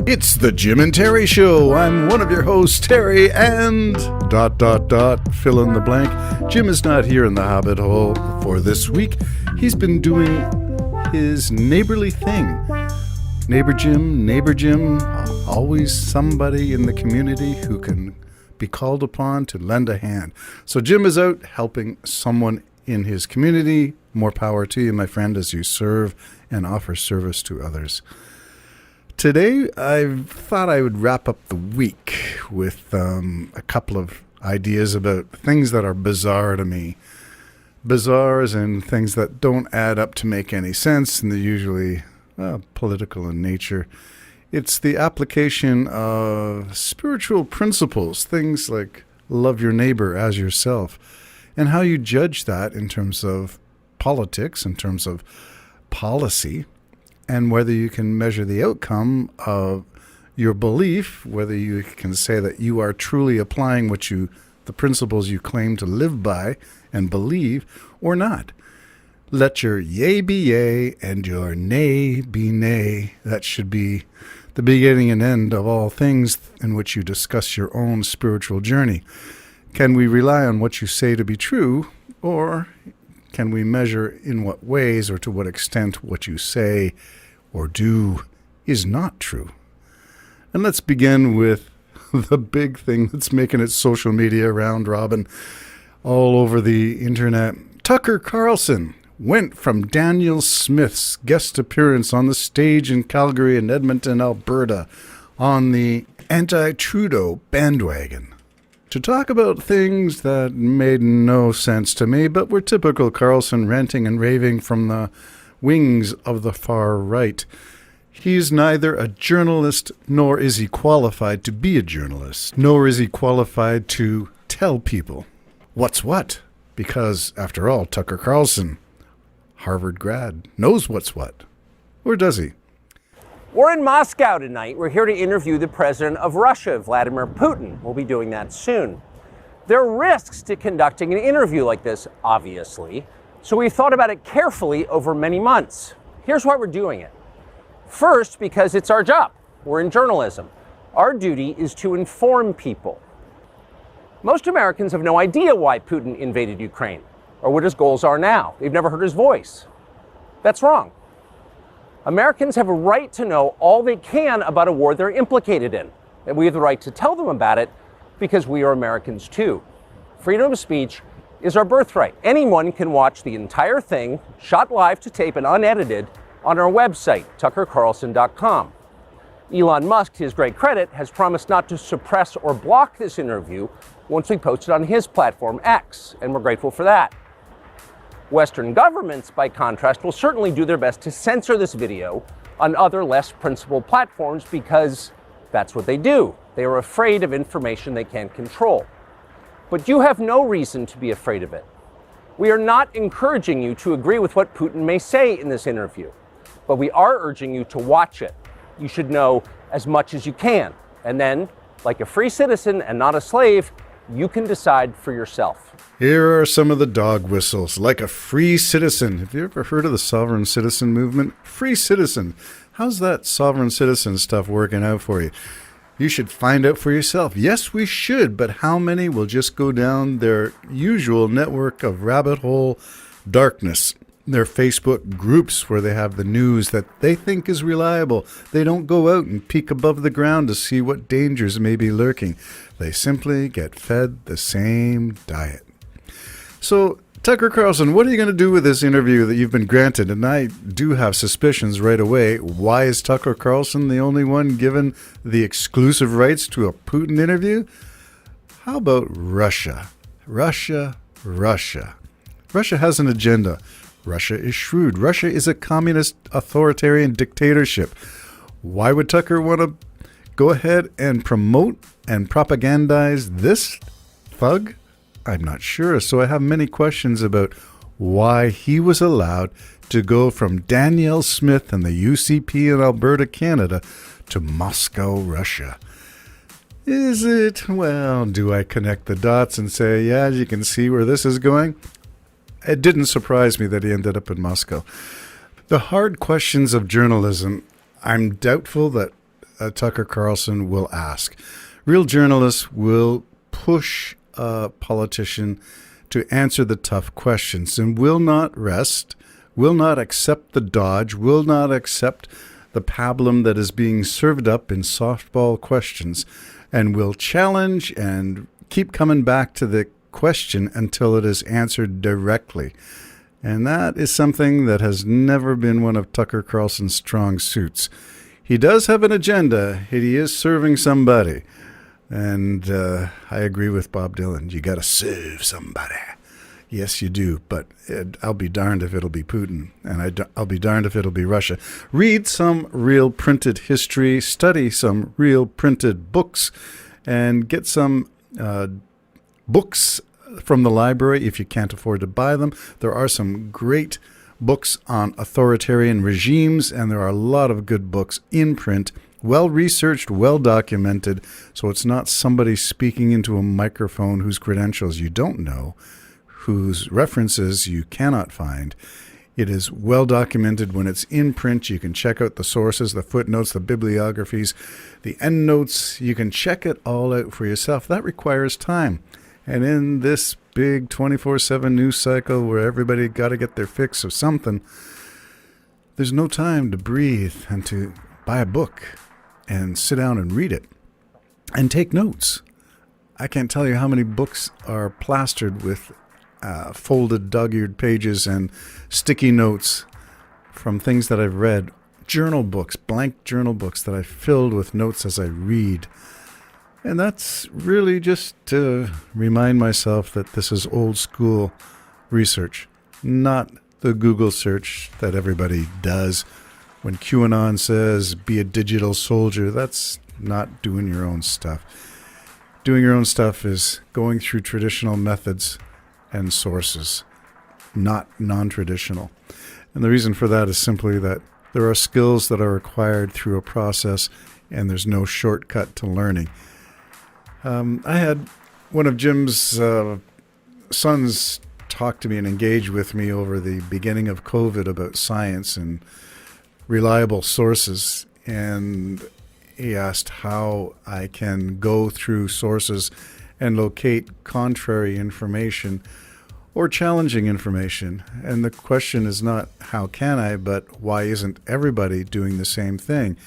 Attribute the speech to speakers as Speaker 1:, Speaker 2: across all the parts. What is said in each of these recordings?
Speaker 1: It's the Jim and Terry Show. I'm one of your hosts, Terry, and ... fill in the blank. Jim is not here in the Hobbit Hole for this week. He's been doing his neighborly thing. Neighbor Jim, always somebody in the community who can be called upon to lend a hand. So Jim is out helping someone in his community. More power to you, my friend, as you serve and offer service to others. Today, I thought I would wrap up the week with a couple of ideas about things that are bizarre to me. Bizarre as in things that don't add up to make any sense, and they're usually political in nature. It's the application of spiritual principles, things like love your neighbor as yourself, and how you judge that in terms of politics, in terms of policy, and whether you can measure the outcome of your belief, whether you can say that you are truly applying the principles you claim to live by and believe, or not. Let your yea be yea and your nay be nay. That should be the beginning and end of all things in which you discuss your own spiritual journey. Can we rely on what you say to be true, or can we measure in what ways or to what extent what you say or do is not true? And let's begin with the big thing that's making its social media round robin all over the internet. Tucker Carlson went from Daniel Smith's guest appearance on the stage in Calgary and Edmonton, Alberta, on the anti-Trudeau bandwagon to talk about things that made no sense to me, but were typical Carlson ranting and raving from the wings of the far right. He's neither a journalist, nor is he qualified to be a journalist, nor is he qualified to tell people what's what, because, after all, Tucker Carlson, Harvard grad, knows what's what. Or does he?
Speaker 2: We're in Moscow tonight. We're here to interview the president of Russia, Vladimir Putin. We'll be doing that soon. There are risks to conducting an interview like this, obviously, so we thought about it carefully over many months. Here's why we're doing it. First, because it's our job. We're in journalism. Our duty is to inform people. Most Americans have no idea why Putin invaded Ukraine or what his goals are now. They've never heard his voice. That's wrong. Americans have a right to know all they can about a war they're implicated in, and we have the right to tell them about it because we are Americans too. Freedom of speech is our birthright. Anyone can watch the entire thing, shot live to tape and unedited, on our website, tuckercarlson.com. Elon Musk, to his great credit, has promised not to suppress or block this interview once we post it on his platform, X, and we're grateful for that. Western governments, by contrast, will certainly do their best to censor this video on other less principled platforms because that's what they do. They are afraid of information they can't control. But you have no reason to be afraid of it. We are not encouraging you to agree with what Putin may say in this interview, but we are urging you to watch it. You should know as much as you can. And then, like a free citizen and not a slave, you can decide for yourself.
Speaker 1: Here are some of the dog whistles. Like a free citizen. Have you ever heard of the sovereign citizen movement? Free citizen. How's that sovereign citizen stuff working out for you? You should find out for yourself. Yes, we should, but how many will just go down their usual network of rabbit hole darkness? Their Facebook groups where they have the news that they think is reliable. They don't go out and peek above the ground to see what dangers may be lurking. They simply get fed the same diet. So, Tucker Carlson, what are you going to do with this interview that you've been granted? And I do have suspicions right away. Why is Tucker Carlson the only one given the exclusive rights to a Putin interview? How about Russia? Russia has an agenda. Russia is shrewd. Russia is a communist authoritarian dictatorship. Why would Tucker want to go ahead and promote and propagandize this thug? I'm not sure. So I have many questions about why he was allowed to go from Danielle Smith and the UCP in Alberta, Canada, to Moscow, Russia. Is it, well, do I connect the dots and say, yeah, you can see where this is going? It didn't surprise me that he ended up in Moscow. The hard questions of journalism, I'm doubtful that Tucker Carlson will ask. Real journalists will push a politician to answer the tough questions and will not rest, will not accept the dodge, will not accept the pablum that is being served up in softball questions, and will challenge and keep coming back to the question until it is answered directly. And that is something that has never been one of Tucker Carlson's strong suits. He does have an agenda. He is serving somebody. And I agree with Bob Dylan. You got to serve somebody. Yes, you do. But I'll be darned if it'll be Putin. And I'll be darned if it'll be Russia. Read some real printed history. Study some real printed books. And get some books from the library if you can't afford to buy them. There are some great books on authoritarian regimes, and there are a lot of good books in print, well-researched, well-documented, so it's not somebody speaking into a microphone whose credentials you don't know, whose references you cannot find. It is well-documented when it's in print. You can check out the sources, the footnotes, the bibliographies, the endnotes. You can check it all out for yourself. That requires time. And in this big 24/7 news cycle where everybody got to get their fix of something, there's no time to breathe and to buy a book and sit down and read it and take notes. I can't tell you how many books are plastered with folded dog-eared pages and sticky notes from things that I've read. Journal books, blank journal books that I've filled with notes as I read. And that's really just to remind myself that this is old school research, not the Google search that everybody does. When QAnon says, be a digital soldier, that's not doing your own stuff. Doing your own stuff is going through traditional methods and sources, not non-traditional. And the reason for that is simply that there are skills that are acquired through a process, and there's no shortcut to learning. I had one of Jim's sons talk to me and engage with me over the beginning of COVID about science and reliable sources. And he asked how I can go through sources and locate contrary information or challenging information. And the question is not how can I, but why isn't everybody doing the same thing?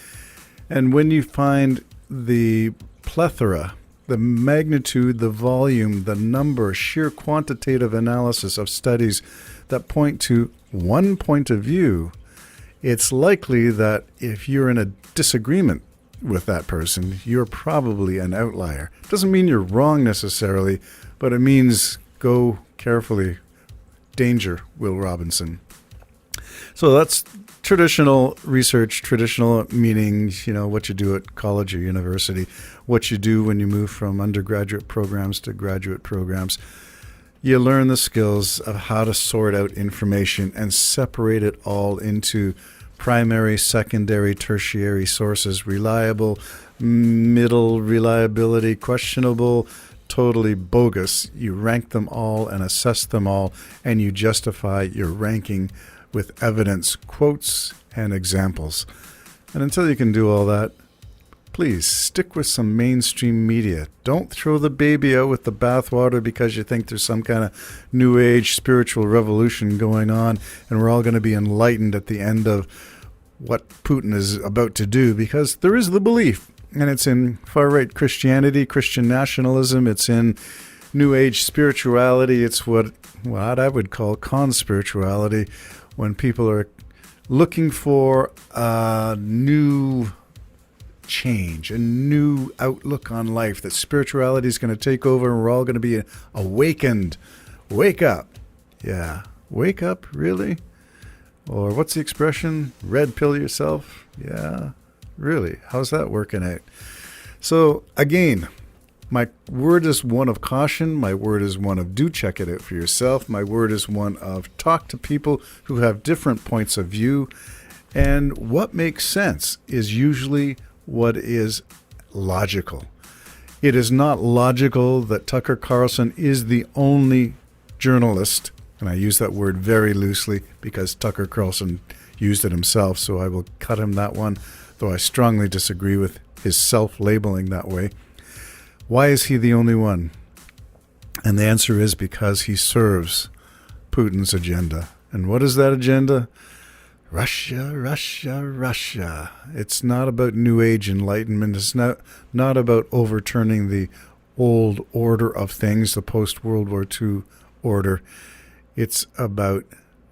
Speaker 1: And when you find the plethora, the magnitude, the volume, the number, sheer quantitative analysis of studies that point to one point of view, it's likely that if you're in a disagreement with that person, you're probably an outlier. Doesn't mean you're wrong necessarily, but it means go carefully. Danger, Will Robinson. So that's traditional research, traditional meaning, what you do at college or university, what you do when you move from undergraduate programs to graduate programs. You learn the skills of how to sort out information and separate it all into primary, secondary, tertiary sources, reliable, middle reliability, questionable, totally bogus. You rank them all and assess them all, and you justify your ranking with evidence, quotes, and examples. And until you can do all that, please stick with some mainstream media. Don't throw the baby out with the bathwater because you think there's some kind of new age spiritual revolution going on and we're all going to be enlightened at the end of what Putin is about to do, because there is the belief, and it's in far-right Christianity, Christian nationalism, it's in new age spirituality, it's what I would call conspirituality, when people are looking for a new change, a new outlook on life, that spirituality is going to take over and we're all going to be awakened. Wake up. Yeah. Wake up, really? Or what's the expression? Red pill yourself? Yeah. Really? How's that working out? So again, my word is one of caution. My word is one of do check it out for yourself. My word is one of talk to people who have different points of view. And what makes sense is usually what is logical. It is not logical that Tucker Carlson is the only journalist, and I use that word very loosely because Tucker Carlson used it himself, so I will cut him that one, though I strongly disagree with his self-labeling that way. Why is he the only one? And the answer is because he serves Putin's agenda. And what is that agenda? Russia, Russia, Russia. It's not about New Age enlightenment. It's not about overturning the old order of things, the post-World War II order. It's about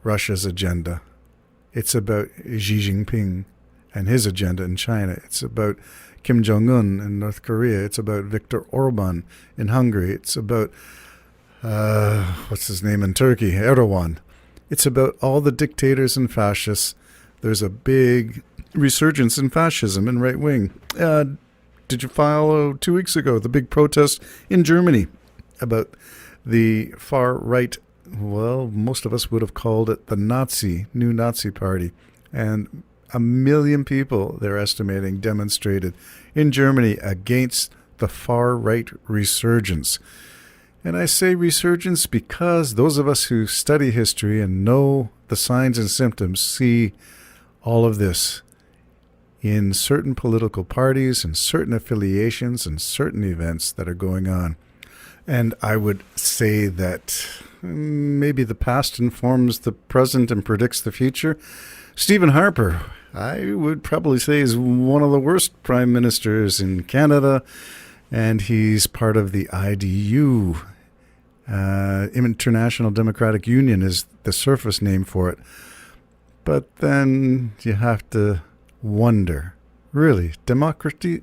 Speaker 1: Russia's agenda. It's about Xi Jinping and his agenda in China. It's about Kim Jong-un in North Korea. It's about Viktor Orban in Hungary. It's about, what's his name in Turkey? Erdogan. It's about all the dictators and fascists. There's a big resurgence in fascism and right wing. Did you follow 2 weeks ago the big protest in Germany about the far right? Well, most of us would have called it the new Nazi party. And 1 million people, they're estimating, demonstrated in Germany against the far right resurgence. And I say resurgence because those of us who study history and know the signs and symptoms see all of this in certain political parties and certain affiliations and certain events that are going on. And I would say that maybe the past informs the present and predicts the future. Stephen Harper, I would probably say, is one of the worst prime ministers in Canada, and he's part of the IDU. International Democratic Union is the surface name for it. But then you have to wonder, really, democracy,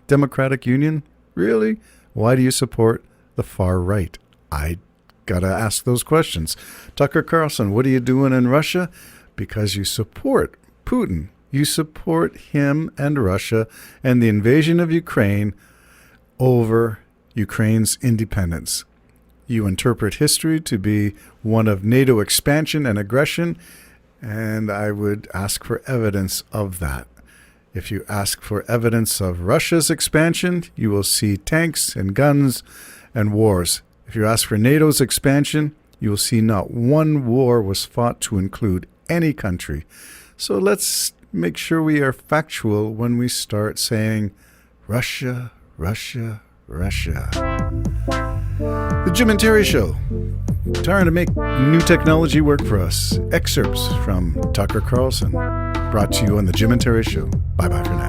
Speaker 1: Democratic Union, really? Why do you support the far right? I gotta ask those questions. Tucker Carlson, what are you doing in Russia? Because you support Putin. You support him and Russia and the invasion of Ukraine over Ukraine's independence. You interpret history to be one of NATO expansion and aggression, and I would ask for evidence of that. If you ask for evidence of Russia's expansion, you will see tanks and guns and wars. If you ask for NATO's expansion, you will see not one war was fought to include any country. So let's make sure we are factual when we start saying Russia, Russia, Russia. The Jim and Terry Show. Trying to make new technology work for us. Excerpts from Tucker Carlson. Brought to you on The Jim and Terry Show. Bye-bye for now.